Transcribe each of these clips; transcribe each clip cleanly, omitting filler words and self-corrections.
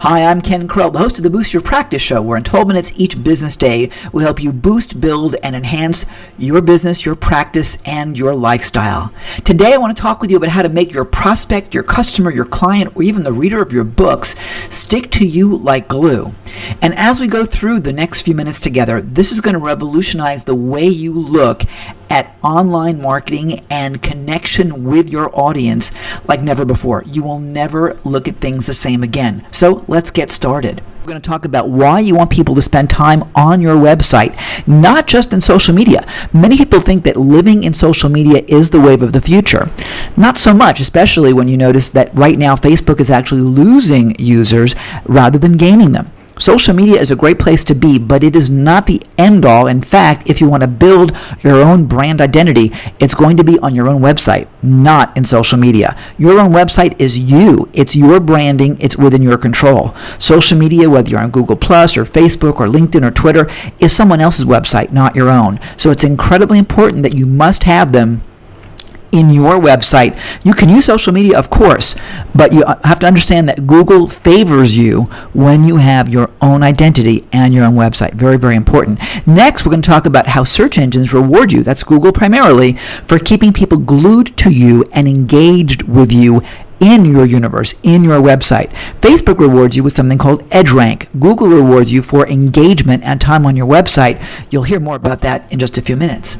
Hi, I'm Ken Krell, the host of the Boost Your Practice Show, where in 12 minutes each business day, we'll help you boost, build, and enhance your business, your practice, and your lifestyle. Today, I want to talk with you about how to make your prospect, your customer, your client, or even the reader of your books stick to you like glue. And as we go through the next few minutes together, this is going to revolutionize the way you look at online marketing and connection with your audience like never before. You will never look at things the same again. So let's get started. We're going to talk about why you want people to spend time on your website, not just in social media. Many people think that living in social media is the wave of the future. Not so much, especially when you notice that right now Facebook is actually losing users rather than gaining them. Social media is a great place to be, but it is not the end all. In fact, if you want to build your own brand identity, it's going to be on your own website, not in social media. Your own website is you. It's your branding. It's within your control. Social media, whether you're on Google Plus or Facebook or LinkedIn or Twitter, is someone else's website, not your own. So it's incredibly important that you must have them in your website. You can use social media, of course, but you have to understand that Google favors you when you have your own identity and your own website. Very, very important. Next, we're going to talk about how search engines reward you, that's Google primarily, for keeping people glued to you and engaged with you in your universe, in your website. Facebook rewards you with something called EdgeRank. Google rewards you for engagement and time on your website. You'll hear more about that in just a few minutes.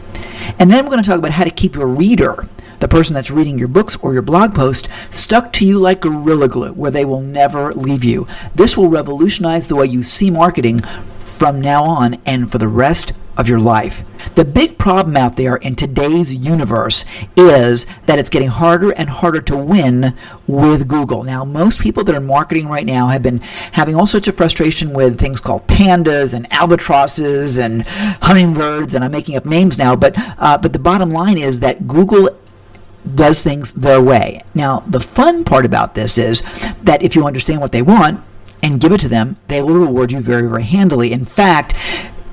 And then we're going to talk about how to keep your reader, the person that's reading your books or your blog post, stuck to you like Gorilla Glue, where they will never leave you. This will revolutionize the way you see marketing from now on and for the rest of your life. The big problem out there in today's universe is that it's getting harder and harder to win with Google. Now, most people that are marketing right now have been having all sorts of frustration with things called pandas and albatrosses and hummingbirds, and I'm making up names now, but the bottom line is that Google does things their way. Now, the fun part about this is that if you understand what they want and give it to them, they will reward you very, very handily. In fact,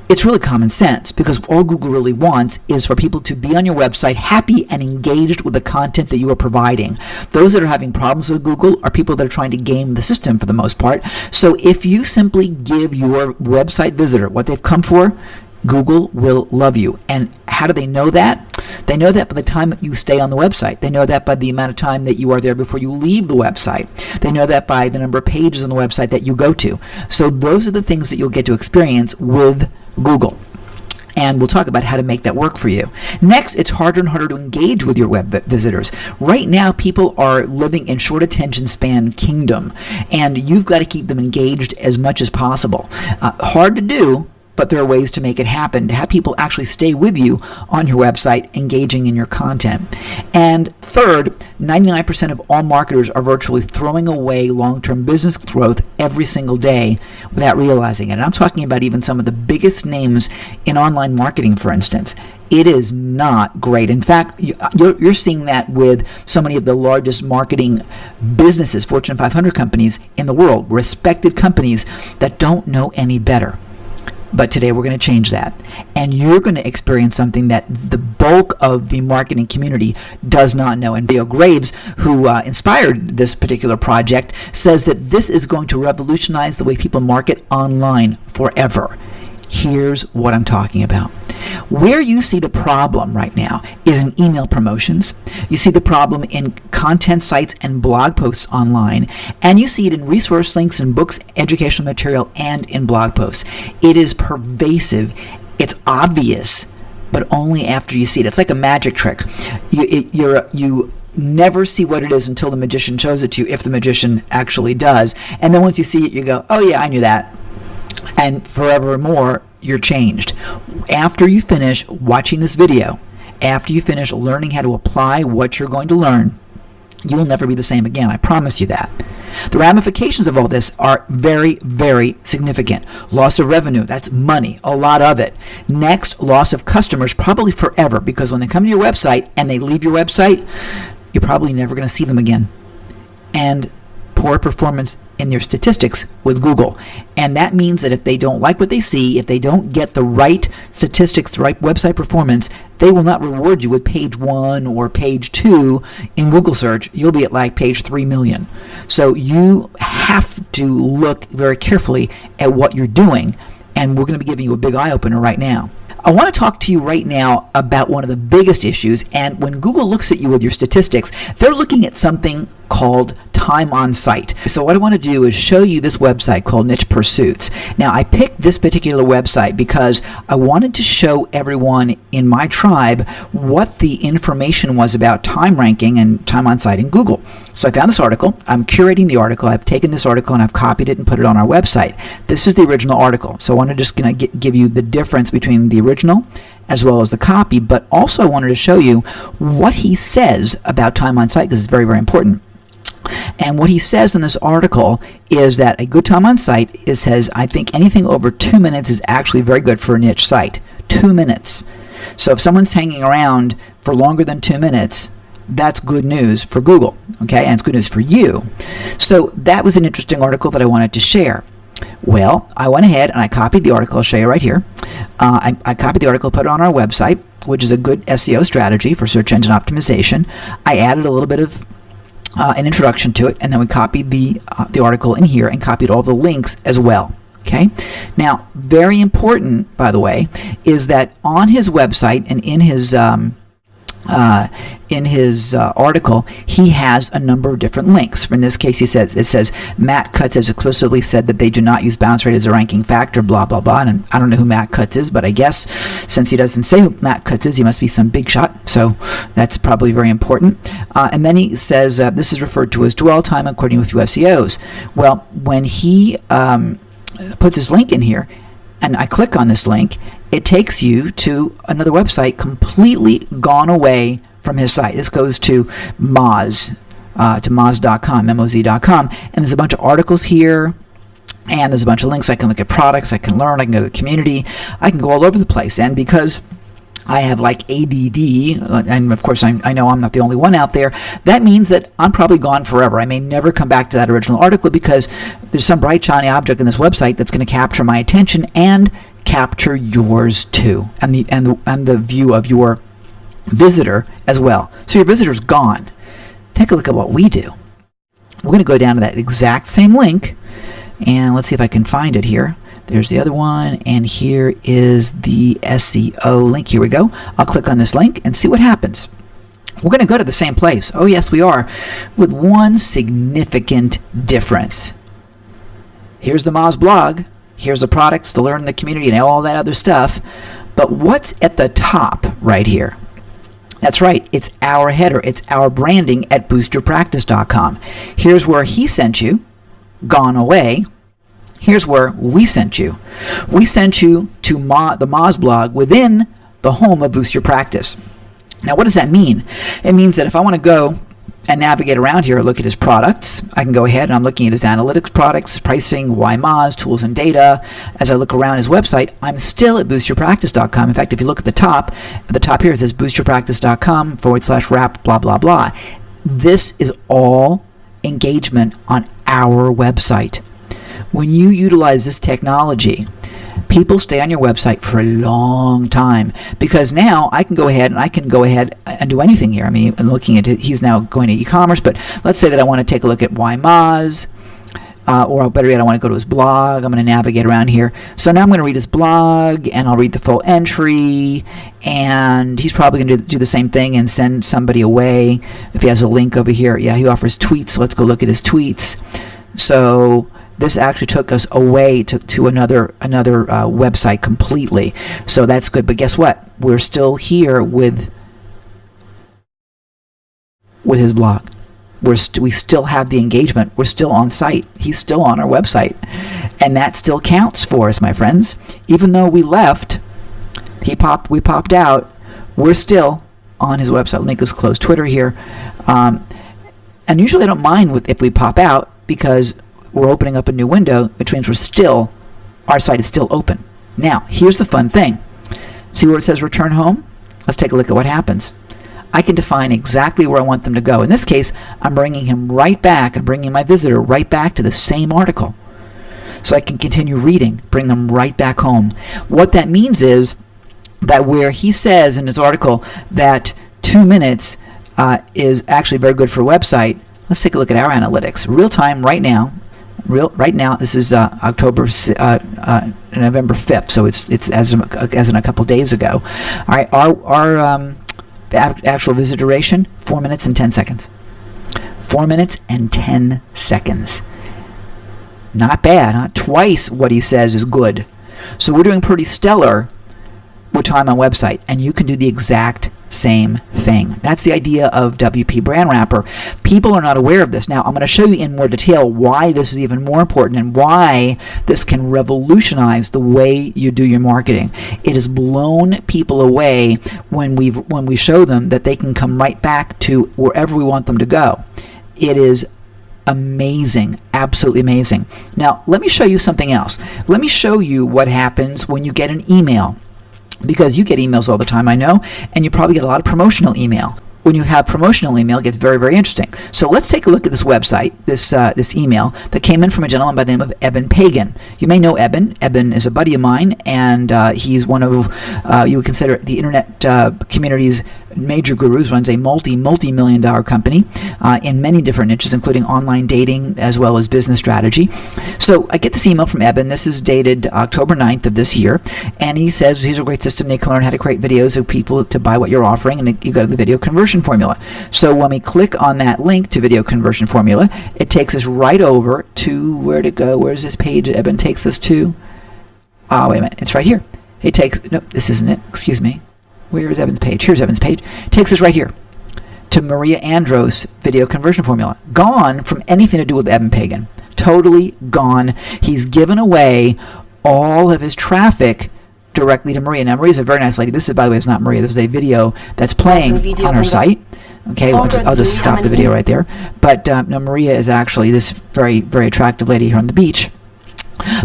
it's really common sense, because all Google really wants is for people to be on your website happy and engaged with the content that you are providing. Those that are having problems with Google are people that are trying to game the system for the most part. So if you simply give your website visitor what they've come for, Google will love you. And how do they know that? They know that by the time you stay on the website. They know that by the amount of time that you are there before you leave the website. They know that by the number of pages on the website that you go to. So those are the things that you'll get to experience with Google. And we'll talk about how to make that work for you. Next, it's harder and harder to engage with your web visitors. Right now, people are living in short attention span kingdom, and you've got to keep them engaged as much as possible. Hard to do, but there are ways to make it happen, to have people actually stay with you on your website, engaging in your content. And third, 99% of all marketers are virtually throwing away long-term business growth every single day without realizing it. And I'm talking about even some of the biggest names in online marketing, for instance. It is not great. In fact, you're seeing that with so many of the largest marketing businesses, Fortune 500 companies in the world, respected companies that don't know any better. But today we're going to change that. And you're going to experience something that the bulk of the marketing community does not know. And Bill Graves, who inspired this particular project, says that this is going to revolutionize the way people market online forever. Here's what I'm talking about. Where you see the problem right now is in email promotions. You see the problem in content sites and blog posts online, and you see it in resource links in books, educational material, and in blog posts. It is pervasive. It's obvious, but only after you see it. It's like a magic trick. You never see what it is until the magician shows it to you, if the magician actually does. And then once you see it, you go, oh yeah, I knew that. And forevermore, you're changed. After you finish watching this video, after you finish learning how to apply what you're going to learn, you will never be the same again. I promise you that. The ramifications of all this are very, very significant. Loss of revenue, that's money, a lot of it. Next, loss of customers, probably forever, because when they come to your website and they leave your website, you're probably never going to see them again. And poor performance in your statistics with Google. And that means that if they don't like what they see, if they don't get the right statistics, the right website performance, they will not reward you with page 1 or page 2 in Google search. You'll be at like page 3 million. So you have to look very carefully at what you're doing. And we're going to be giving you a big eye-opener right now. I want to talk to you right now about one of the biggest issues, and when Google looks at you with your statistics, they're looking at something called time on site. So what I want to do is show you this website called Niche Pursuits. Now, I picked this particular website because I wanted to show everyone in my tribe what the information was about time ranking and time on site in Google. So I found this article. I'm curating the article. I've taken this article and I've copied it and put it on our website. This is the original article. So I want to just give you the difference between the original as well as the copy, but also I wanted to show you what he says about time on site because it's very, very important. And what he says in this article is that a good time on site, it says, I think anything over 2 minutes is actually very good for a niche site. 2 minutes. So if someone's hanging around for longer than 2 minutes, that's good news for Google, okay? And it's good news for you. So that was an interesting article that I wanted to share. Well, I went ahead and I copied the article. I'll show you right here. I copied the article, put it on our website, which is a good SEO strategy for search engine optimization. I added a little bit of an introduction to it, and then we copied the article in here and copied all the links as well. Okay. Now, very important, by the way, is that on his website and in his article, he has a number of different links. In this case, it says Matt Cutts has explicitly said that they do not use bounce rate as a ranking factor, blah, blah, blah. And I don't know who Matt Cutts is, but I guess since he doesn't say who Matt Cutts is, he must be some big shot. So that's probably very important. And then he says this is referred to as dwell time according with SEOs. Well, when he puts his link in here, and I click on this link, it takes you to another website completely gone away from his site. This goes to Moz, to Moz.com, MOZ.com, and there's a bunch of articles here, and there's a bunch of links. I can look at products, I can learn, I can go to the community, I can go all over the place. And because I have like ADD, and of course I know I'm not the only one out there, that means that I'm probably gone forever. I may never come back to that original article because there's some bright shiny object in this website that's going to capture my attention and capture yours too, and the view of your visitor as well. So your visitor's gone. Take a look at what we do. We're going to go down to that exact same link, and let's see if I can find it here. There's the other one, and here is the SEO link. Here we go. I'll click on this link and see what happens. We're going to go to the same place. Oh, yes, we are, with one significant difference. Here's the Moz blog. Here's the products to learn in the community and all that other stuff. But what's at the top right here? That's right. It's our header. It's our branding at boostyourpractice.com. Here's where he sent you, gone away. Here's where we sent you. We sent you to the Moz blog within the home of Boost Your Practice. Now, what does that mean? It means that if I want to go and navigate around here, look at his products, I can go ahead and I'm looking at his analytics products, pricing, why Moz, tools and data. As I look around his website, I'm still at boostyourpractice.com. In fact, if you look at the top here, it says boostyourpractice.com/wrap, blah, blah, blah. This is all engagement on our website. When you utilize this technology, people stay on your website for a long time because now I can go ahead and do anything here. I mean, I'm looking at it, he's now going to e-commerce, but let's say that I want to take a look at why Moz, or better yet, I want to go to his blog. I'm going to navigate around here. So now I'm going to read his blog, and I'll read the full entry, and he's probably going to do the same thing and send somebody away if he has a link over here. Yeah, he offers tweets, so let's go look at his tweets. So this actually took us away to another website completely. So that's good. But guess what? We're still here with his blog. We still have the engagement. We're still on site. He's still on our website. And that still counts for us, my friends. Even though we left, we popped out, we're still on his website. Let me just close Twitter here. And usually I don't mind if we pop out because we're opening up a new window, which means our site is still open. Now, here's the fun thing. See where it says return home? Let's take a look at what happens. I can define exactly where I want them to go. In this case, I'm bringing him right back. I'm bringing my visitor right back to the same article. So I can continue reading, bring them right back home. What that means is that where he says in his article that 2 minutes is actually very good for a website, let's take a look at our analytics. Real time right now. Right now, this is November 5th, so it's as in a couple days ago. All right, our actual visit duration, 4 minutes and 10 seconds. 4 minutes and 10 seconds. Not bad, huh? Twice what he says is good. So we're doing pretty stellar with time on website, and you can do the exact same thing. That's the idea of WP Brand Wrapper. People are not aware of this. Now, I'm going to show you in more detail why this is even more important and why this can revolutionize the way you do your marketing. It has blown people away when we show them that they can come right back to wherever we want them to go. It is amazing, absolutely amazing. Now, let me show you something else. Let me show you what happens when you get an email. Because you get emails all the time, I know, and you probably get a lot of promotional email. When you have promotional email, it gets very, very interesting. So let's take a look at this website, this email that came in from a gentleman by the name of Eben Pagan. You may know Eben. Eben is a buddy of mine, and he's one of, you would consider the internet community's major gurus, runs a multi-million dollar company in many different niches, including online dating as well as business strategy. So I get this email from Eben. This is dated October 9th of this year, and he says here's a great system. They can learn how to create videos of people to buy what you're offering, and you go to the video conversion formula. So when we click on that link to video conversion formula, it takes us right over to where to go. Where's this page Eben takes us to? Oh, wait a minute. It's right here. It takes, nope, this isn't it. Excuse me. Where is Evan's page? Here's Evan's page. It takes us right here to Maria Andros' video conversion formula. Gone from anything to do with Eben Pagan. Totally gone. He's given away all of his traffic directly to Maria. Now, Maria's a very nice lady. This is, by the way, it's not Maria. This is a video that's playing on her site. Okay, I'll just stop the video right there. But no, Maria is actually this very, very attractive lady here on the beach.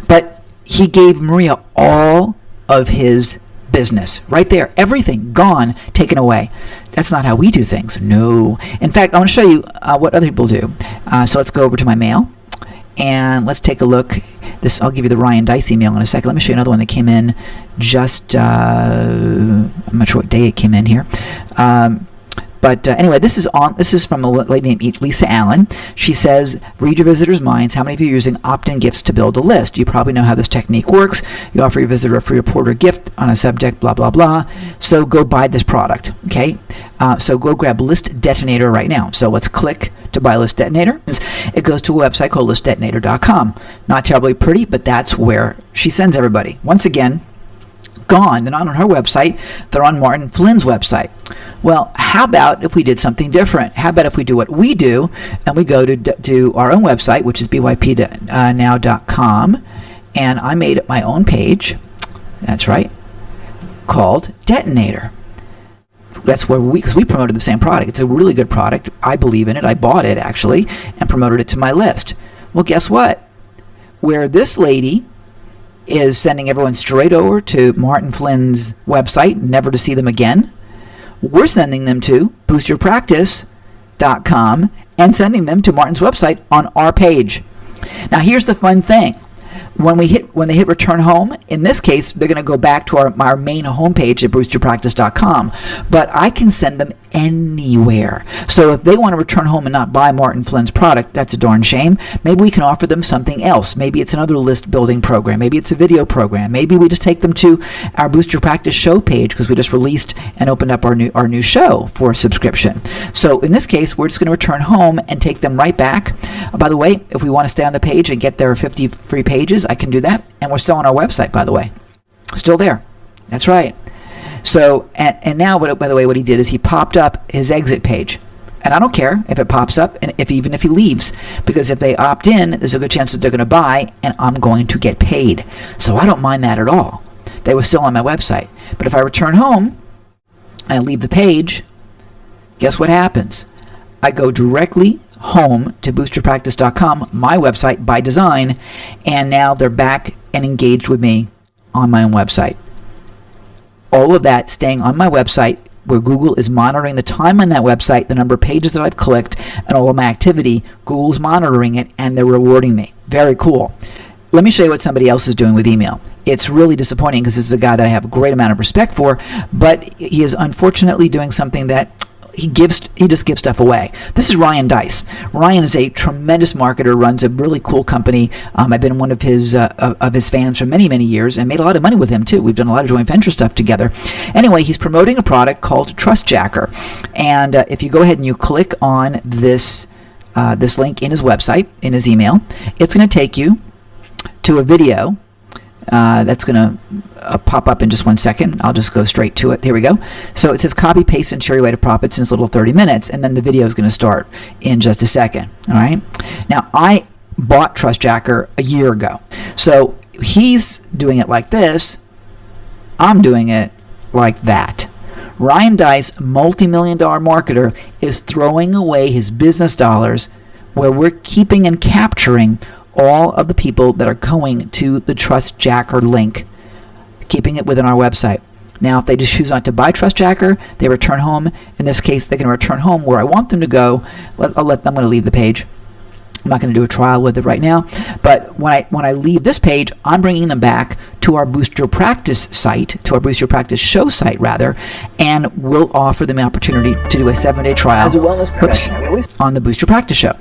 But he gave Maria all of his business right there, everything gone, taken away. That's not how we do things. No. In fact, I want to show you what other people do. So let's go over to my mail and let's take a look. This, I'll give you the Ryan Dice email in a second. Let me show you another one that came in just I'm not sure what day it came in here. But anyway, this is from a lady named Lisa Allen. She says, read your visitors' minds. How many of you are using opt-in gifts to build a list? You probably know how this technique works. You offer your visitor a free report or gift on a subject, blah, blah, blah. So go buy this product, okay? So go grab List Detonator right now. So let's click to buy List Detonator. It goes to a website called listdetonator.com. Not terribly pretty, but that's where she sends everybody. Once again, gone. They're not on her website. They're on Martin Flynn's website. Well, how about if we did something different? How about if we do what we do and we go to our own website, which is bypnow.com, and I made my own page. That's right, called Detonator. That's where because we promoted the same product. It's a really good product. I believe in it. I bought it actually and promoted it to my list. Well, guess what? Where this lady is sending everyone straight over to Martin Flynn's website, never to see them again. We're sending them to boostyourpractice.com and sending them to Martin's website on our page. Now, here's the fun thing. When they hit return home, in this case, they're going to go back to our main homepage at boostyourpractice.com. But I can send them anywhere. So if they want to return home and not buy Martin Flynn's product, that's a darn shame. Maybe we can offer them something else. Maybe it's another list building program. Maybe it's a video program. Maybe we just take them to our Boost Your Practice show page because we just released and opened up our new show for subscription. So in this case, we're just going to return home and take them right back. By the way, if we want to stay on the page and get their 50 free pages, I can do that. And we're still on our website, by the way. Still there. That's right. So, and now, by the way, what he did is he popped up his exit page. And I don't care if it pops up, and even if he leaves, because if they opt in, there's a good chance that they're going to buy, and I'm going to get paid. So I don't mind that at all. They were still on my website. But if I return home and I leave the page, guess what happens? I go directly home to boostyourpractice.com, my website by design, and now they're back and engaged with me on my own website. All of that staying on my website where Google is monitoring the time on that website, the number of pages that I've clicked, and all of my activity. Google's monitoring it, and they're rewarding me. Very cool. Let me show you what somebody else is doing with email. It's really disappointing because this is a guy that I have a great amount of respect for, but he is unfortunately doing something that he just gives stuff away. This is Ryan Dice. Ryan is a tremendous marketer, runs a really cool company. I've been one of his fans for many, many years and made a lot of money with him too. We've done a lot of joint venture stuff together. Anyway, he's promoting a product called TrustJacker. And if you go ahead and you click on this link in his website, in his email, it's going to take you to a video that's going to pop up in just 1 second. I'll just go straight to it. Here we go. So it says copy, paste, and share your way to profits in this little 30 minutes, and then the video is going to start in just a second. All right. Now, I bought TrustJacker a year ago. So he's doing it like this. I'm doing it like that. Ryan Dice, multi-million-dollar marketer, is throwing away his business dollars where we're keeping and capturing all of the people that are going to the TrustJacker link, keeping it within our website. Now, if they just choose not to buy TrustJacker, they return home. In this case, they can return home where I want them to go. I'm going to leave the page. I'm not going to do a trial with it right now. But when I leave this page, I'm bringing them back to our Boost Your Practice site, to our Boost Your Practice show site, rather, and we'll offer them the opportunity to do a 7-day trial as a wellness professional on the Boost Your Practice show.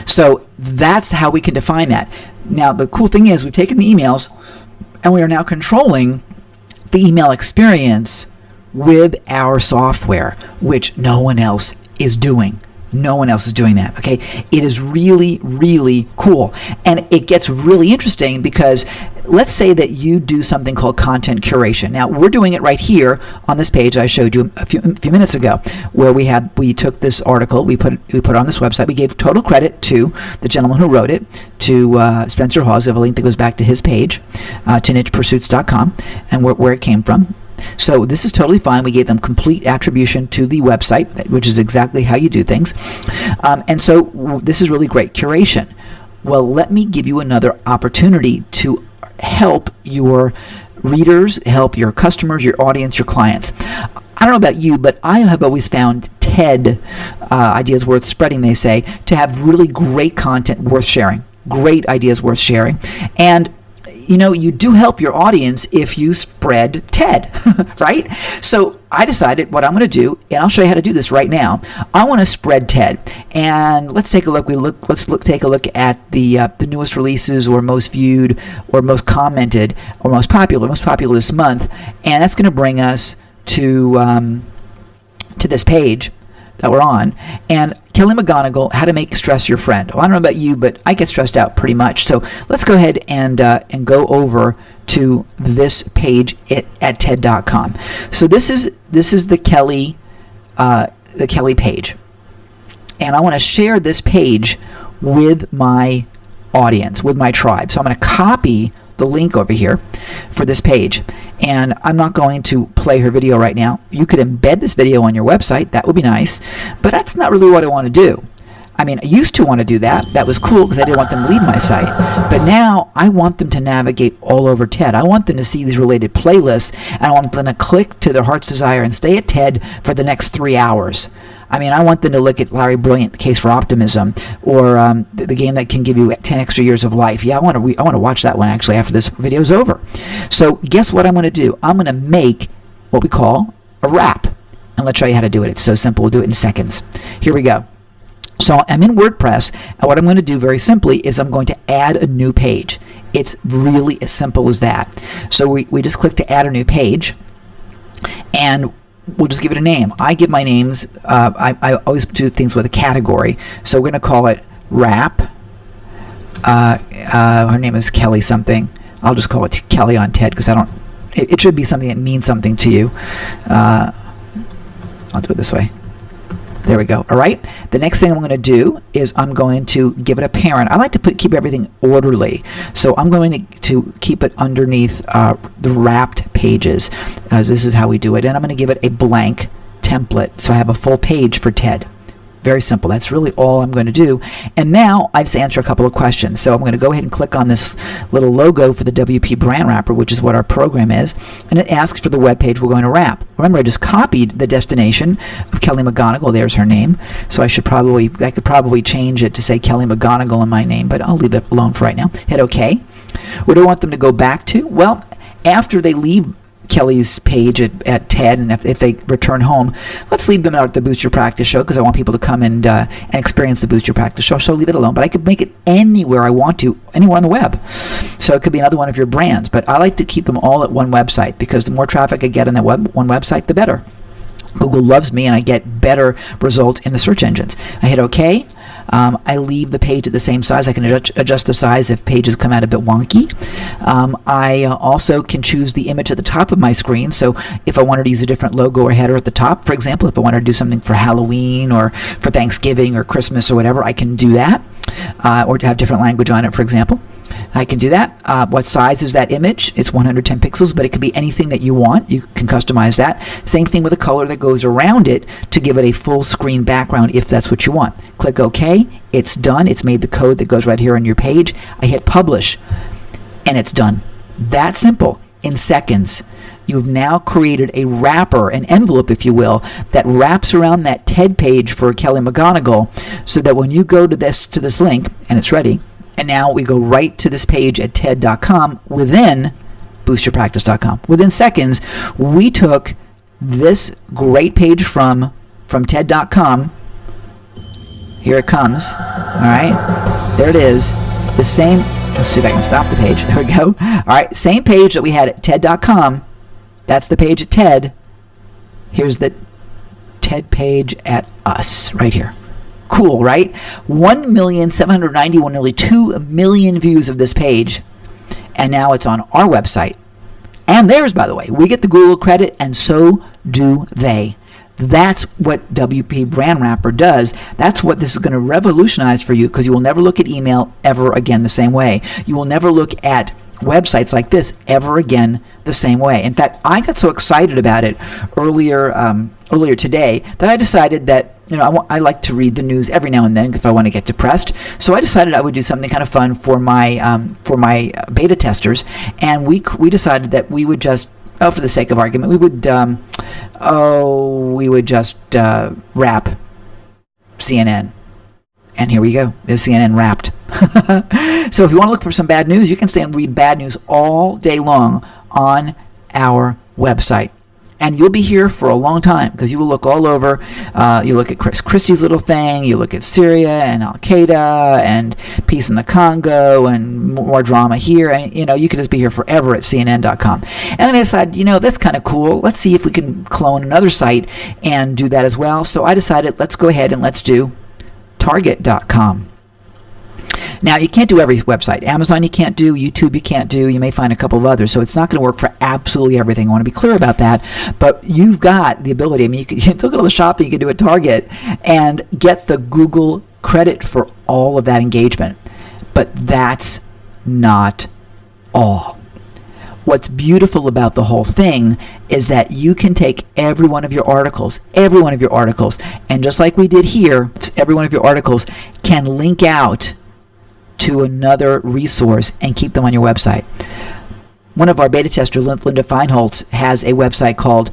So that's how we can define that. Now, the cool thing is we've taken the emails and we are now controlling the email experience with our software, which no one else is doing. No one else is doing that, okay? It is really, really cool. And it gets really interesting because let's say that you do something called content curation. Now, we're doing it right here on this page I showed you a few minutes ago, where we took this article, we put it on this website. We gave total credit to the gentleman who wrote it, to Spencer Hawes. We have a link that goes back to his page, to nichepursuits.com, and where it came from. So this is totally fine. We gave them complete attribution to the website, which is exactly how you do things. And so this is really great curation. Well, let me give you another opportunity to help your readers, help your customers, your audience, your clients. I don't know about you, but I have always found TED, ideas worth spreading, they say, to have really great content worth sharing. Great ideas worth sharing. And you do help your audience if you spread TED, right? So I decided what I'm going to do, and I'll show you how to do this right now. I want to spread TED, and let's take a look. Take a look at the newest releases, or most viewed, or most commented, or most popular this month, and that's going to bring us to this page that we're on. And Kelly McGonigal, How to Make Stress Your Friend. Well, I don't know about you, but I get stressed out pretty much. So let's go ahead and go over to this page at TED.com. So this is the Kelly page, and I want to share this page with my audience, with my tribe. So I'm going to copy the link over here for this page, and I'm not going to play her video right now. You could embed this video on your website. That would be nice, but that's not really what I want to do. I mean, I used to want to do that. That was cool because I didn't want them to leave my site. But now I want them to navigate all over TED. I want them to see these related playlists, and I want them to click to their heart's desire and stay at TED for the next 3 hours. I mean, I want them to look at Larry Brilliant, The Case for Optimism, or the game that can give you 10 extra years of life. Yeah, I want to watch that one actually after this video is over. So guess what I'm going to do? I'm going to make what we call a wrap, and let's show you how to do it. It's so simple. We'll do it in seconds. Here we go. So I'm in WordPress, and what I'm going to do very simply is I'm going to add a new page. It's really as simple as that. So we just click to add a new page, and we'll just give it a name. I give my names. I always do things with a category. So we're going to call it Wrap. Her name is Kelly something. I'll just call it Kelly on TED because it should be something that means something to you. I'll do it this way. There we go. All right. The next thing I'm going to do is I'm going to give it a parent. I like to keep everything orderly. So I'm going to keep it underneath the wrapped pages. This is how we do it. And I'm going to give it a blank template. So I have a full page for TED. Very simple. That's really all I'm going to do. And now I just answer a couple of questions. So I'm going to go ahead and click on this little logo for the WP Brand Wrapper, which is what our program is, and it asks for the web page we're going to wrap. Remember, I just copied the destination of Kelly McGonigal. There's her name. So I could probably change it to say Kelly McGonigal in my name, but I'll leave it alone for right now. Hit OK. What do I want them to go back to? Well, after they leave Kelly's page at TED, and if they return home, let's leave them out at the Boost Your Practice show, because I want people to come and experience the Boost Your Practice show, so leave it alone. But I could make it anywhere I want to, anywhere on the web. So it could be another one of your brands, but I like to keep them all at one website, because the more traffic I get on that one website, the better. Google loves me, and I get better results in the search engines. I hit OK. I leave the page at the same size. I can adjust the size if pages come out a bit wonky. I also can choose the image at the top of my screen. So if I wanted to use a different logo or header at the top, for example, if I wanted to do something for Halloween or for Thanksgiving or Christmas or whatever, I can do that. Or to have different language on it, for example. I can do that. What size is that image? It's 110 pixels, but it could be anything that you want. You can customize that. Same thing with the color that goes around it to give it a full screen background if that's what you want. Click OK. It's done. It's made the code that goes right here on your page. I hit publish, and it's done. That simple. In seconds. You've now created a wrapper, an envelope, if you will, that wraps around that TED page for Kelly McGonigal, so that when you go to this link, and it's ready, and now we go right to this page at TED.com within boostyourpractice.com. Within seconds, we took this great page from TED.com. Here it comes. All right. There it is. The same. Let's see if I can stop the page. There we go. All right. Same page that we had at TED.com. That's the page at TED. Here's the TED page at us right here. Cool, right? 1,791,000, nearly 2 million views of this page. And now it's on our website. And theirs, by the way. We get the Google credit, and so do they. That's what WP Brand Wrapper does. That's what this is going to revolutionize for you, because you will never look at email ever again the same way. You will never look at websites like this ever again the same way. In fact, I got so excited about it earlier today that I decided that I like to read the news every now and then if I want to get depressed. So I decided I would do something kind of fun for my beta testers, and we decided that we would just, for the sake of argument, we would just wrap CNN. And here we go. There's CNN wrapped. So if you want to look for some bad news, you can stay and read bad news all day long on our website. And you'll be here for a long time, because you will look all over. You look at Chris Christie's little thing. You look at Syria and Al-Qaeda and peace in the Congo and more drama here. And, you could just be here forever at CNN.com. And then I decided, that's kind of cool. Let's see if we can clone another site and do that as well. So I decided, let's go ahead and let's do Target.com. Now, you can't do every website. Amazon you can't do, YouTube you can't do, you may find a couple of others, so it's not going to work for absolutely everything. I want to be clear about that, but you've got the ability. I mean, you can go to the shopping, you can do it at Target, and get the Google credit for all of that engagement. But that's not all. What's beautiful about the whole thing is that you can take every one of your articles, and just like we did here, every one of your articles can link out to another resource and keep them on your website. One of our beta testers, Linda Feinholz, has a website called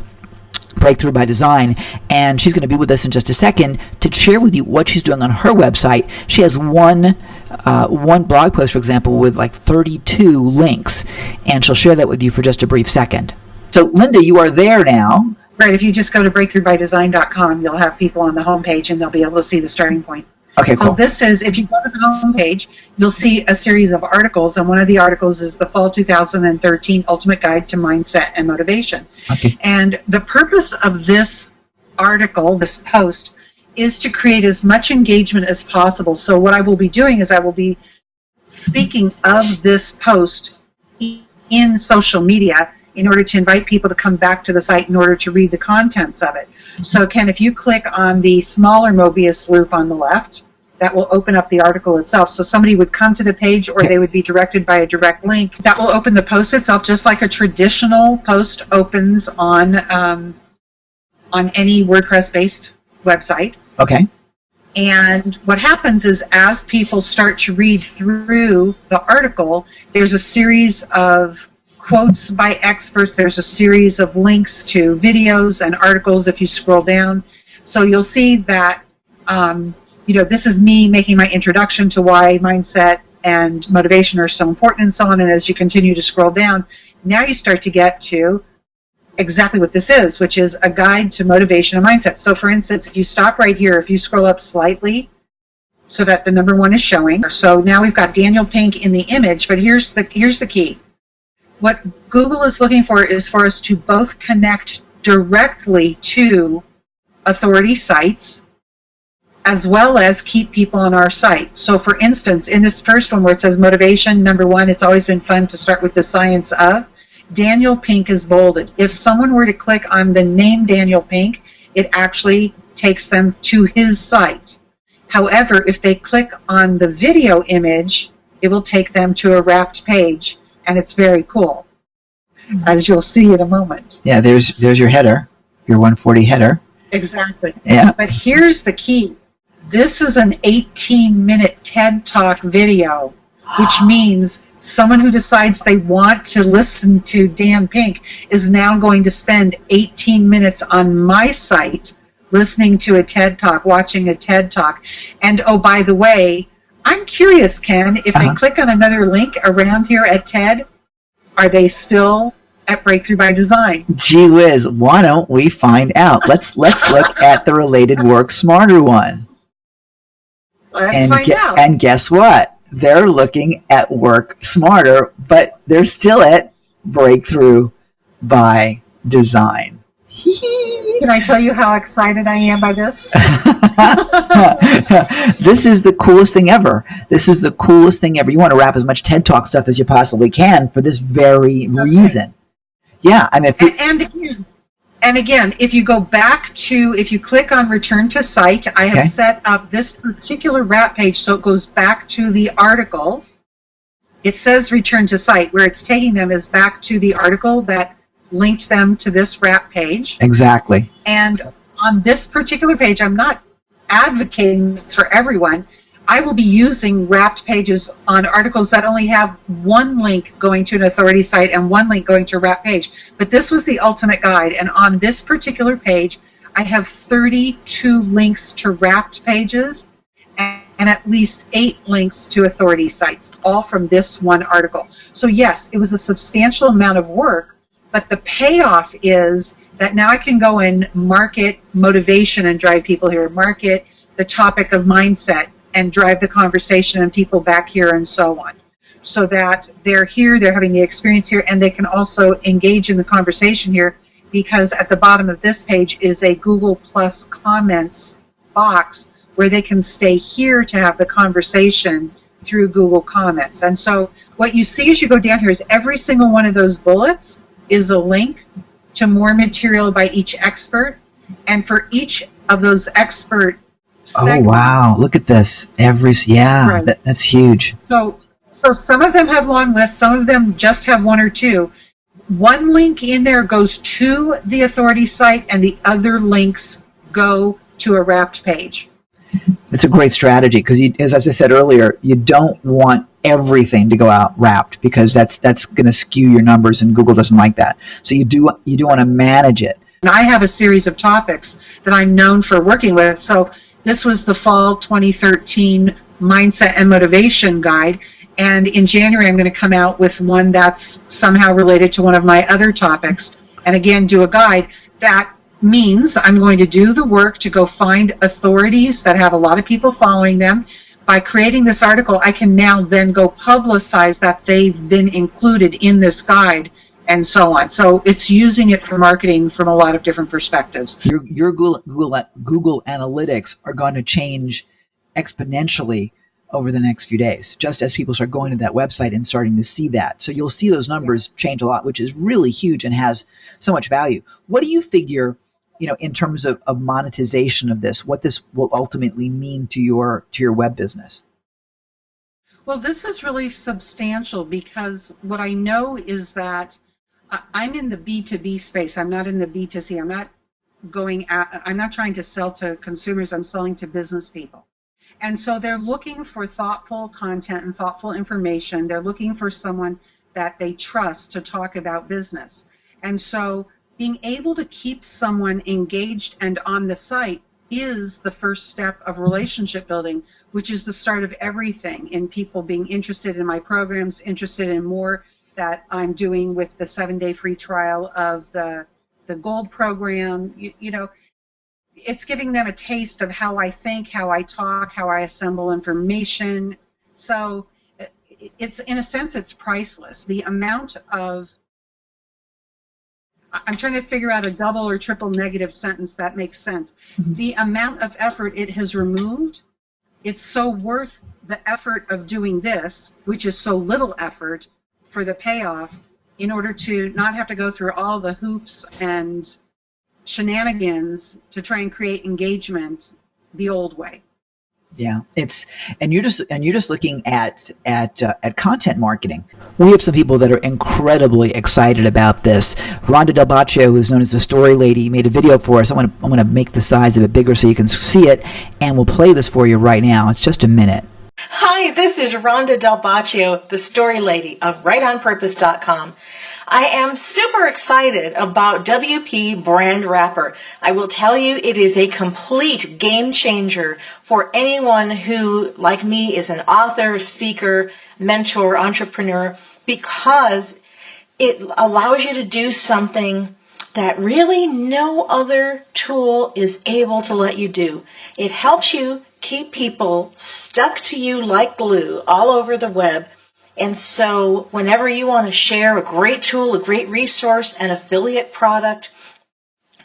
Breakthrough by Design, and she's going to be with us in just a second to share with you what she's doing on her website. She has one blog post, for example, with like 32 links, and she'll share that with you for just a brief second. So, Linda, you are there now. Right. If you just go to breakthroughbydesign.com, you'll have people on the homepage, and they'll be able to see the starting point. Okay, cool. So this is, if you go to the home page, you'll see a series of articles, and one of the articles is the Fall 2013 Ultimate Guide to Mindset and Motivation. Okay. And the purpose of this article, this post, is to create as much engagement as possible. So what I will be doing is I will be speaking of this post in social media in order to invite people to come back to the site in order to read the contents of it. So Ken, if you click on the smaller Mobius loop on the left, that will open up the article itself. So somebody would come to the page, or they would be directed by a direct link. That will open the post itself, just like a traditional post opens on any WordPress-based website. Okay. And what happens is as people start to read through the article, there's a series of quotes by experts. There's a series of links to videos and articles if you scroll down. So you'll see that, this is me making my introduction to why mindset and motivation are so important and so on. And as you continue to scroll down, now you start to get to exactly what this is, which is a guide to motivation and mindset. So for instance, if you stop right here, if you scroll up slightly so that the number 1 is showing. So now we've got Daniel Pink in the image, but here's the key. What Google is looking for is for us to both connect directly to authority sites as well as keep people on our site. So for instance, in this first one where it says motivation, number 1, it's always been fun to start with the science of. Daniel Pink is bolded. If someone were to click on the name Daniel Pink, it actually takes them to his site. However, if they click on the video image, it will take them to a wrapped page, and it's very cool, as you'll see in a moment. Yeah, there's your header, your 140 header. Exactly. Yeah. But here's the key. This is an 18-minute TED Talk video, which means someone who decides they want to listen to Dan Pink is now going to spend 18 minutes on my site listening to a TED Talk, watching a TED Talk. And oh, by the way, I'm curious, Ken, if they click on another link around here at TED, are they still at Breakthrough by Design? Gee whiz, why don't we find out? Let's look at the Related Work Smarter one. Let's find out. And guess what? They're looking at Work Smarter, but they're still at Breakthrough by Design. Can I tell you how excited I am by this? This is the coolest thing ever. This is the coolest thing ever. You want to wrap as much TED Talk stuff as you possibly can for this very reason. Yeah, I mean, and again, if you go back to, if you click on Return to Site, I have set up this particular wrap page so it goes back to the article. It says Return to Site. Where it's taking them is back to the article that linked them to this wrap page. Exactly. And on this particular page, I'm not advocating this for everyone. I will be using wrapped pages on articles that only have one link going to an authority site and one link going to a wrap page. But this was the ultimate guide. And on this particular page, I have 32 links to wrapped pages and at least 8 links to authority sites, all from this one article. So yes, it was a substantial amount of work, but the payoff is that now I can go and market motivation and drive people here, market the topic of mindset, and drive the conversation and people back here and so on. So that they're here, they're having the experience here, and they can also engage in the conversation here, because at the bottom of this page is a Google Plus comments box where they can stay here to have the conversation through Google Comments. And so what you see as you go down here is every single one of those bullets is a link to more material by each expert, and for each of those expert segments. Oh wow! Look at this. Right. That's huge. So some of them have long lists. Some of them just have 1 or 2. One link in there goes to the authority site, and the other links go to a wrapped page. It's a great strategy because, as I said earlier, you don't want everything to go out wrapped because that's going to skew your numbers, and Google doesn't like that. So you do want to manage it. And I have a series of topics that I'm known for working with. So this was the fall 2013 Mindset and Motivation Guide. And in January, I'm going to come out with one that's somehow related to one of my other topics. And again, do a guide. That means I'm going to do the work to go find authorities that have a lot of people following them. By creating this article, I can now then go publicize that they've been included in this guide, and so on. So it's using it for marketing from a lot of different perspectives. Your Google Analytics are going to change exponentially over the next few days, just as people start going to that website and starting to see that. So you'll see those numbers change a lot, which is really huge and has so much value. What do you figure, in terms of monetization of this, what this will ultimately mean to your web business? Well, this is really substantial because what I know is that I'm in the B2B space. I'm not in the B2C. I'm not trying to sell to consumers. I'm selling to business people. And so they're looking for thoughtful content and thoughtful information. They're looking for someone that they trust to talk about business. And so being able to keep someone engaged and on the site is the first step of relationship building, which is the start of everything in people being interested in my programs, interested in more that I'm doing with the 7-day free trial of the gold program. You know, it's giving them a taste of how I think, how I talk, how I assemble information. So it's, in a sense, it's priceless. The amount of, I'm trying to figure out a double or triple negative sentence that makes sense. Mm-hmm. The amount of effort it has removed, it's so worth the effort of doing this, which is so little effort, for the payoff, in order to not have to go through all the hoops and shenanigans to try and create engagement the old way. Yeah, and you're just looking at content marketing. We have some people that are incredibly excited about this. Rhonda Del Baccio, who's known as the Story Lady, made a video for us. I'm going to make the size of it bigger so you can see it, and we'll play this for you right now. It's just a minute. Hi, this is Rhonda Del Baccio, the Story Lady of WriteOnPurpose.com. I am super excited about WP Brand Wrapper. I will tell you, it is a complete game changer for anyone who, like me, is an author, speaker, mentor, entrepreneur, because it allows you to do something that really no other tool is able to let you do. It helps you keep people stuck to you like glue all over the web. And so whenever you want to share a great tool, a great resource, an affiliate product,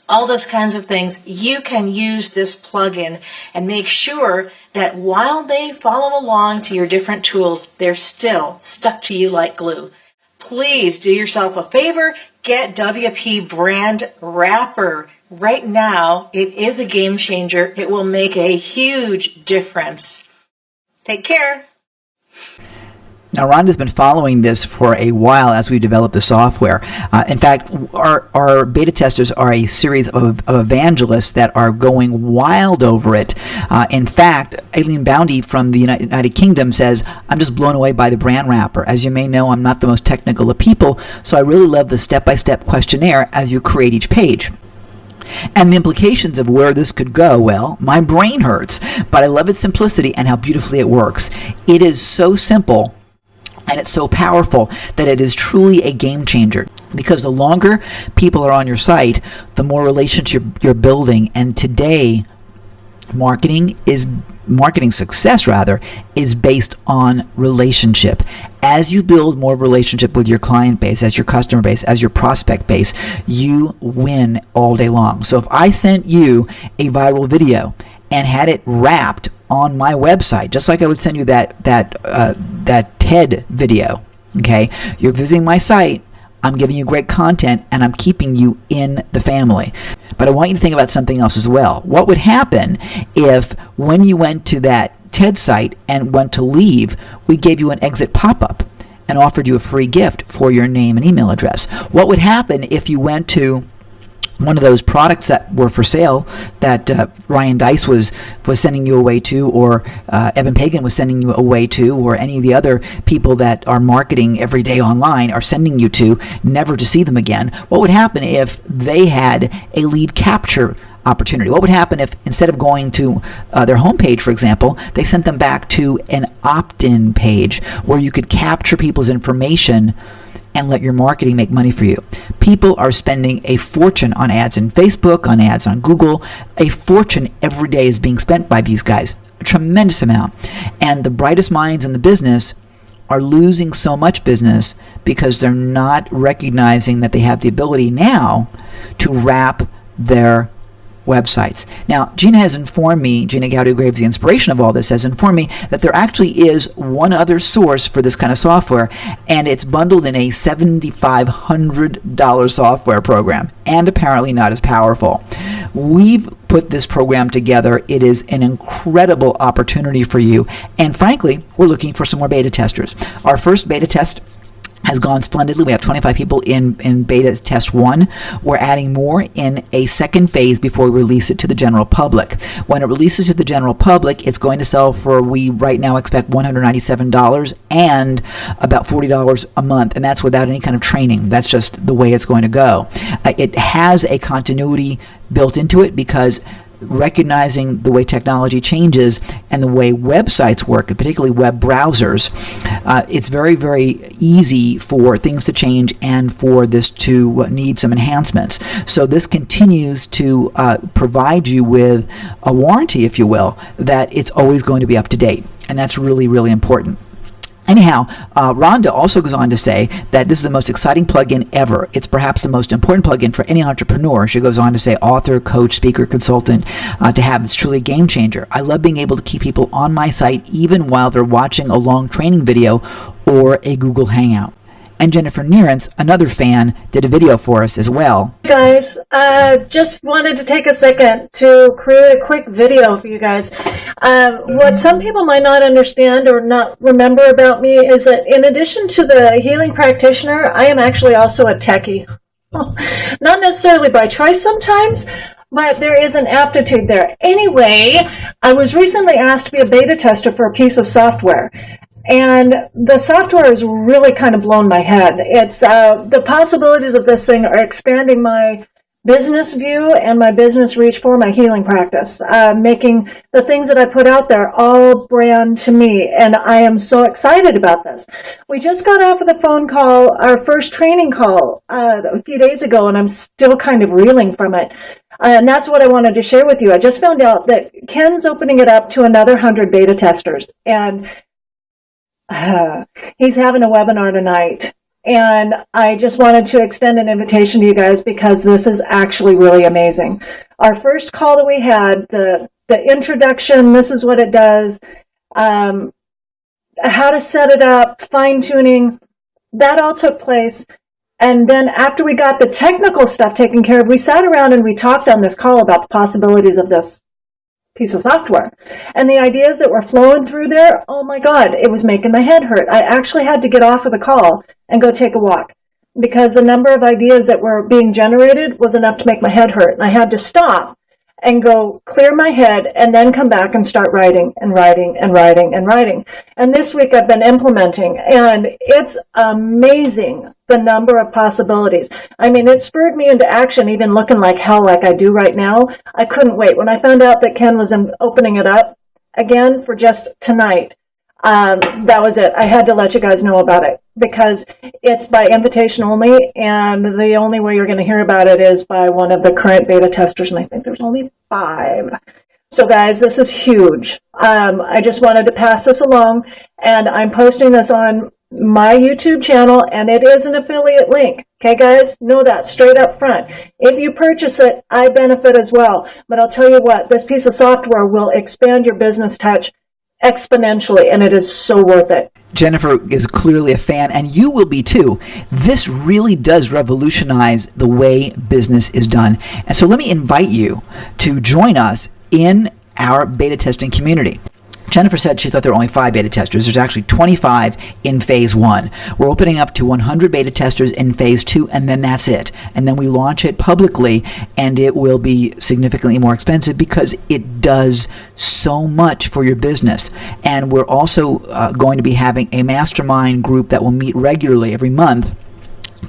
all those kinds of things, you can use this plugin and make sure that while they follow along to your different tools, they're still stuck to you like glue. Please do yourself a favor, get WP Brand Wrapper right now. It is a game changer. It will make a huge difference. Take care. Now, Rhonda's been following this for a while as we develop the software. In fact, our beta testers are a series of evangelists that are going wild over it. In fact, Aileen Boundy from the United Kingdom says, I'm just blown away by the brand wrapper. As you may know, I'm not the most technical of people, so I really love the step-by-step questionnaire as you create each page. And the implications of where this could go, well, my brain hurts, but I love its simplicity and how beautifully it works. It is so simple, and it's so powerful that it is truly a game changer, because the longer people are on your site, the more relationship you're building. And today, marketing success is based on relationship. As you build more relationship with your client base, as your customer base, as your prospect base, you win all day long. So if I sent you a viral video and had it wrapped on my website, just like I would send you that TED video, okay? You're visiting my site, I'm giving you great content, and I'm keeping you in the family. But I want you to think about something else as well. What would happen if, when you went to that TED site and went to leave, we gave you an exit pop-up and offered you a free gift for your name and email address? What would happen if you went to one of those products that were for sale that Ryan Dice was sending you away to, or Evan Pagan was sending you away to, or any of the other people that are marketing every day online are sending you to, never to see them again? What would happen if they had a lead capture opportunity? What would happen if, instead of going to their homepage, for example, they sent them back to an opt-in page where you could capture people's information and let your marketing make money for you? People are spending a fortune on ads in Facebook, on ads on Google. A fortune every day is being spent by these guys, a tremendous amount. And the brightest minds in the business are losing so much business because they're not recognizing that they have the ability now to wrap their websites. Now, Gina has informed me, Gina Gowdy-Graves, the inspiration of all this, has informed me that there actually is one other source for this kind of software, and it's bundled in a $7,500 software program, and apparently not as powerful. We've put this program together. It is an incredible opportunity for you, and frankly, we're looking for some more beta testers. Our first beta test has gone splendidly. We have 25 people in beta test 1. We're adding more in a second phase before we release it to the general public. When it releases to the general public, it's going to sell for, we right now expect $197 and about $40 a month, and that's without any kind of training. That's just the way it's going to go. It has a continuity built into it because recognizing the way technology changes and the way websites work, particularly web browsers, it's very, very easy for things to change and for this to need some enhancements. So this continues to provide you with a warranty, if you will, that it's always going to be up to date. And that's really, really important. Anyhow, Rhonda also goes on to say that this is the most exciting plugin ever. It's perhaps the most important plugin for any entrepreneur. She goes on to say author, coach, speaker, consultant to have. It's truly a game changer. I love being able to keep people on my site even while they're watching a long training video or a Google Hangout. And Jennifer Nearance, another fan, did a video for us as well. Hey guys, just wanted to take a second to create a quick video for you guys. What some people might not understand or not remember about me is that in addition to the healing practitioner, I am actually also a techie. Not necessarily by choice sometimes, but there is an aptitude there. Anyway, I was recently asked to be a beta tester for a piece of software. And the software has really kind of blown my head. It's the possibilities of this thing are expanding my business view and my business reach for my healing practice, making the things that I put out there all brand to me. And I am so excited about this. We just got off of the phone call, our first training call a few days ago, and I'm still kind of reeling from it. And that's what I wanted to share with you. I just found out that Ken's opening it up to another 100 beta testers. And he's having a webinar tonight, and I just wanted to extend an invitation to you guys because this is actually really amazing. Our first call that we had, the introduction, this is what it does, how to set it up, fine-tuning, that all took place. And then after we got the technical stuff taken care of, we sat around and we talked on this call about the possibilities of this piece of software. And the ideas that were flowing through there, oh my God, it was making my head hurt. I actually had to get off of the call and go take a walk because the number of ideas that were being generated was enough to make my head hurt. And I had to stop and go clear my head and then come back and start writing and writing and writing and writing. And this week I've been implementing, and it's amazing the number of possibilities. I mean, it spurred me into action, even looking like hell like I do right now. I couldn't wait. When I found out that Ken was opening it up again for just tonight, that was it. I had to let you guys know about it because it's by invitation only, and the only way you're going to hear about it is by one of the current beta testers, and I think there's only 5. So guys, this is huge. I just wanted to pass this along, and I'm posting this on my YouTube channel, and it is an affiliate link. Okay, guys? Know that straight up front. If you purchase it, I benefit as well. But I'll tell you what, this piece of software will expand your business touch exponentially, and it is so worth it. Jennifer is clearly a fan, and you will be too. This really does revolutionize the way business is done. And so let me invite you to join us in our beta testing community. Jennifer said she thought there were only 5 beta testers. There's actually 25 in phase 1. We're opening up to 100 beta testers in phase 2, and then that's it. And then we launch it publicly, and it will be significantly more expensive because it does so much for your business. And we're also going to be having a mastermind group that will meet regularly every month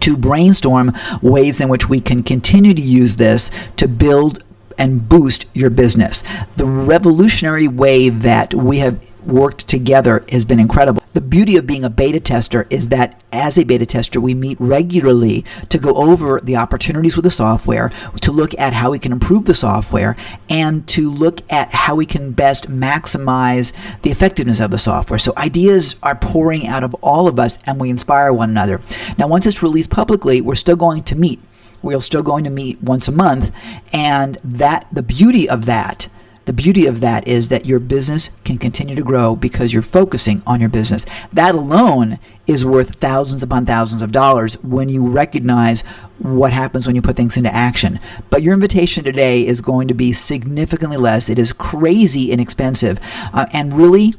to brainstorm ways in which we can continue to use this to build and boost your business. The revolutionary way that we have worked together has been incredible. The beauty of being a beta tester is that as a beta tester, we meet regularly to go over the opportunities with the software, to look at how we can improve the software, and to look at how we can best maximize the effectiveness of the software. So ideas are pouring out of all of us, and we inspire one another. Now, once it's released publicly, we're still going to meet. We're still going to meet once a month, and the beauty of that is that your business can continue to grow because you're focusing on your business. That alone is worth thousands upon thousands of dollars when you recognize what happens when you put things into action. But your invitation today is going to be significantly less. It is crazy inexpensive, and really,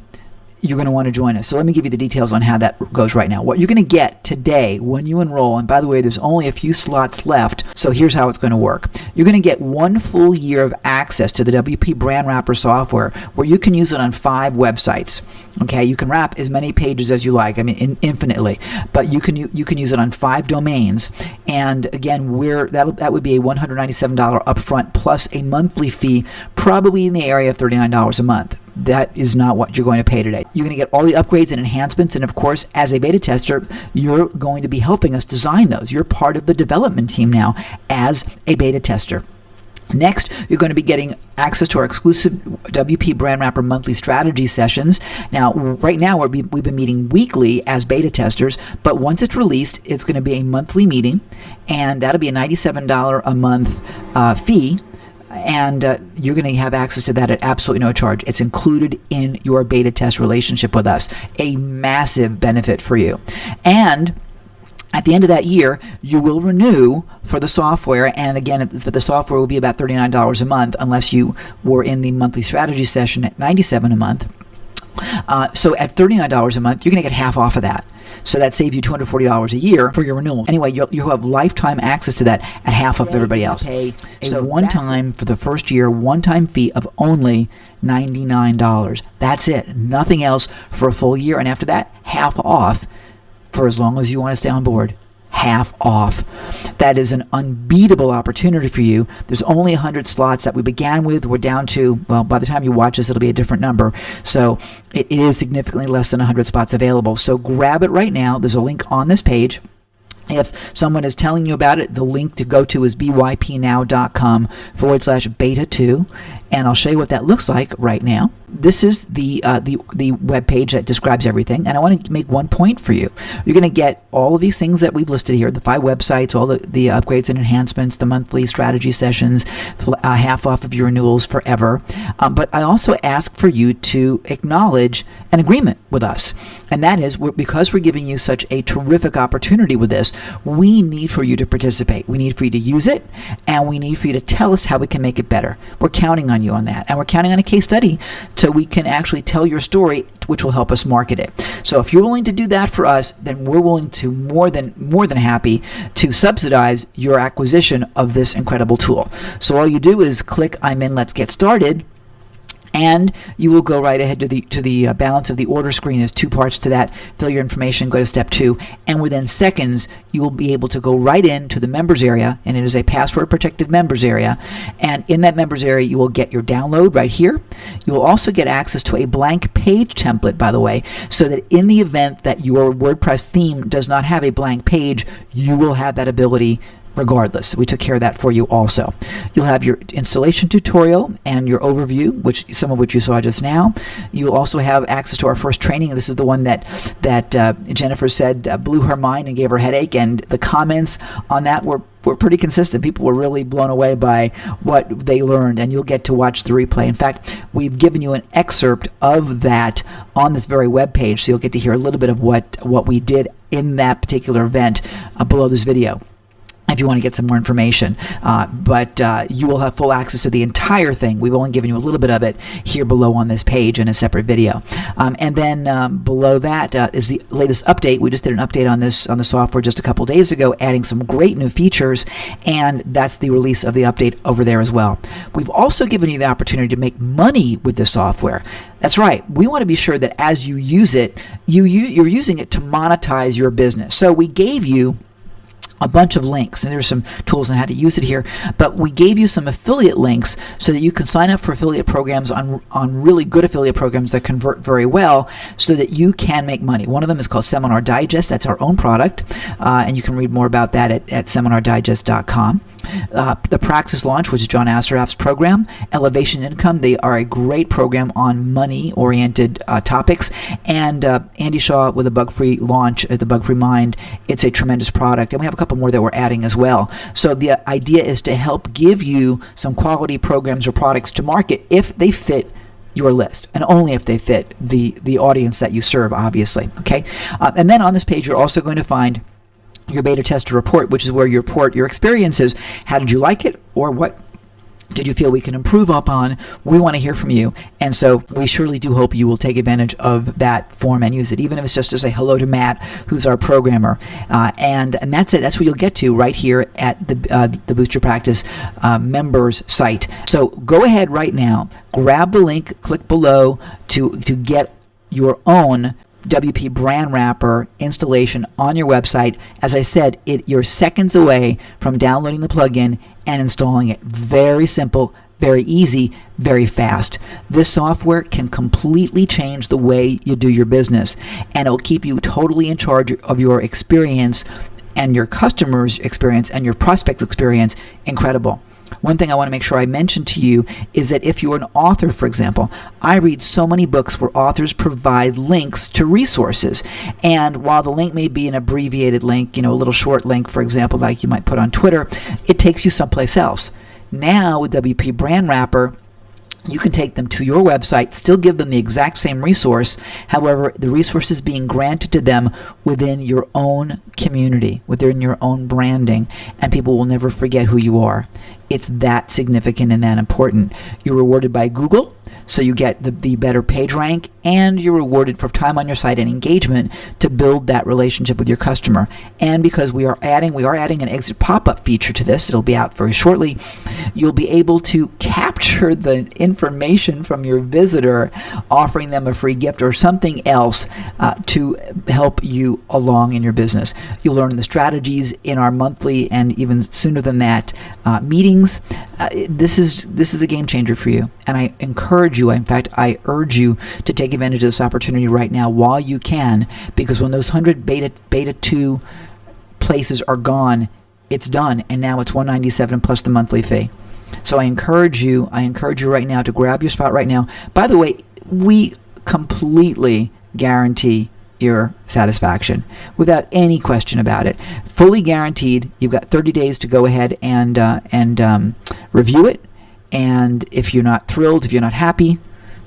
you're going to want to join us. So let me give you the details on how that goes right now. What you're going to get today when you enroll, and by the way, there's only a few slots left, so here's how it's going to work. You're going to get 1 full year of access to the WP Brand Wrapper software where you can use it on 5 websites. Okay, you can wrap as many pages as you like, infinitely, but you can use it on 5 domains. And again, that would be a $197 upfront plus a monthly fee, probably in the area of $39 a month. That is not what you're going to pay today. You're going to get all the upgrades and enhancements, and of course, as a beta tester, you're going to be helping us design those. You're part of the development team now as a beta tester. Next, you're going to be getting access to our exclusive WP Brand Wrapper monthly strategy sessions. Now, right now, we've been meeting weekly as beta testers, but once it's released, it's going to be a monthly meeting, and that'll be a $97 a month fee. And you're going to have access to that at absolutely no charge. It's included in your beta test relationship with us. A massive benefit for you. And at the end of that year, you will renew for the software, and again, the software will be about $39 a month unless you were in the monthly strategy session at $97 a month. So at $39 a month, you're going to get half off of that. So that saves you $240 a year for your renewal. Anyway, you'll have lifetime access to that at half of everybody else. So one-time, for the first year, one-time fee of only $99. That's it. Nothing else for a full year. And after that, half off for as long as you want to stay on board. Half off. That is an unbeatable opportunity for you. There's only 100 slots that we began with. We're down to, well, by the time you watch this, it'll be a different number. So it is significantly less than 100 spots available. So grab it right now. There's a link on this page. If someone is telling you about it, the link to go to is bypnow.com/beta2, and I'll show you what that looks like right now. This is the web page that describes everything, and I want to make one point for you. You're going to get all of these things that we've listed here, the 5 websites, all the upgrades and enhancements, the monthly strategy sessions, half off of your renewals forever. But I also ask for you to acknowledge an agreement with us, and that is because we're giving you such a terrific opportunity with this, we need for you to participate. We need for you to use it, and we need for you to tell us how we can make it better. We're counting on you on that, and we're counting on a case study so we can actually tell your story, which will help us market it. So if you're willing to do that for us, then we're willing to more than happy to subsidize your acquisition of this incredible tool. So all you do is click I'm in, let's get started, and you will go right ahead to the balance of the order screen. There's 2 parts to that. Fill your information, go to step 2, and within seconds, you will be able to go right into the members area, and it is a password-protected members area. And in that members area, you will get your download right here. You will also get access to a blank page template, by the way, so that in the event that your WordPress theme does not have a blank page, you will have that ability regardless. We took care of that for you also. You'll have your installation tutorial and your overview, some of which you saw just now. You'll also have access to our first training. This is the one that Jennifer said blew her mind and gave her a headache, and the comments on that were pretty consistent. People were really blown away by what they learned, and you'll get to watch the replay. In fact, we've given you an excerpt of that on this very web page, so you'll get to hear a little bit of what we did in that particular event below this video, if you want to get some more information. But you will have full access to the entire thing. We've only given you a little bit of it here below on this page in a separate video. And then below that is the latest update. We just did an update on the software just a couple days ago, adding some great new features, and that's the release of the update over there as well. We've also given you the opportunity to make money with the software. That's right. We want to be sure that as you use it, you're using it to monetize your business. So we gave you a bunch of links, and there's some tools on how to use it here, but we gave you some affiliate links so that you can sign up for affiliate programs on really good affiliate programs that convert very well so that you can make money. One of them is called Seminar Digest. That's our own product, and you can read more about that at seminardigest.com. The Praxis Launch, which is John Assaraf's program. Elevation Income, they are a great program on money-oriented topics. And Andy Shaw with a Bug-Free Launch at the Bug-Free Mind. It's a tremendous product. And we have a couple more that we're adding as well. So the idea is to help give you some quality programs or products to market if they fit your list, and only if they fit the audience that you serve, obviously. Okay, and then on this page, you're also going to find your beta tester report, which is where you report your experiences. How did you like it, or what did you feel we can improve upon? We want to hear from you. And so we surely do hope you will take advantage of that form and use it, even if it's just to say hello to Matt, who's our programmer. And that's it. That's what you'll get to right here at the Boost Your Practice members site. So go ahead right now, grab the link, click below to get your own WP Brand Wrapper installation on your website. As I said, you're seconds away from downloading the plugin and installing it. Very simple, very easy, very fast. This software can completely change the way you do your business, and it'll keep you totally in charge of your experience and your customers' experience and your prospects' experience. Incredible. One thing I want to make sure I mention to you is that if you're an author, for example, I read so many books where authors provide links to resources. And while the link may be an abbreviated link, a little short link, for example, like you might put on Twitter, it takes you someplace else. Now with WP Brand Wrapper, you can take them to your website, still give them the exact same resource. However, the resource is being granted to them within your own community, within your own branding, and people will never forget who you are. It's that significant and that important. You're rewarded by Google, so you get the better page rank, and you're rewarded for time on your site and engagement to build that relationship with your customer. And because we are adding an exit pop-up feature to this, it'll be out very shortly, you'll be able to capture the information from your visitor, offering them a free gift or something else to help you along in your business. You'll learn the strategies in our monthly and even sooner than that meetings. This is a game changer for you, and I encourage you, in fact, I urge you to take advantage of this opportunity right now while you can, because when those 100 beta 2 places are gone, it's done, and now it's $197 plus the monthly fee. So I encourage you right now to grab your spot right now. By the way, we completely guarantee your satisfaction without any question about it. Fully guaranteed. You've got 30 days to go ahead and review it. And if you're not thrilled, if you're not happy,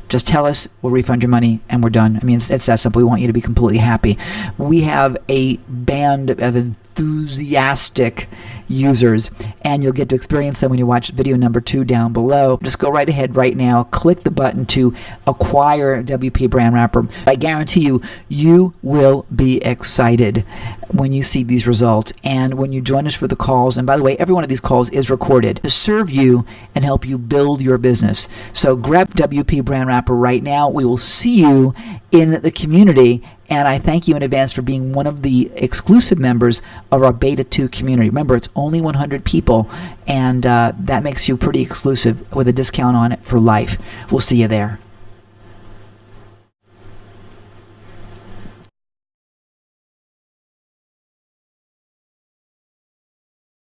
just tell us. We'll refund your money, and we're done. I mean, it's that simple. We want you to be completely happy. We have a band of enthusiastic users, and you'll get to experience them when you watch video number 2 down below. Just go right ahead right now, click the button to acquire WP Brand Wrapper. I guarantee you, you will be excited when you see these results and when you join us for the calls. And by the way, every one of these calls is recorded to serve you and help you build your business. So grab WP Brand Wrapper right now. We will see you in the community, and I thank you in advance for being one of the exclusive members of our Beta 2 community. Remember, it's only 100 people, and that makes you pretty exclusive with a discount on it for life. We'll see you there.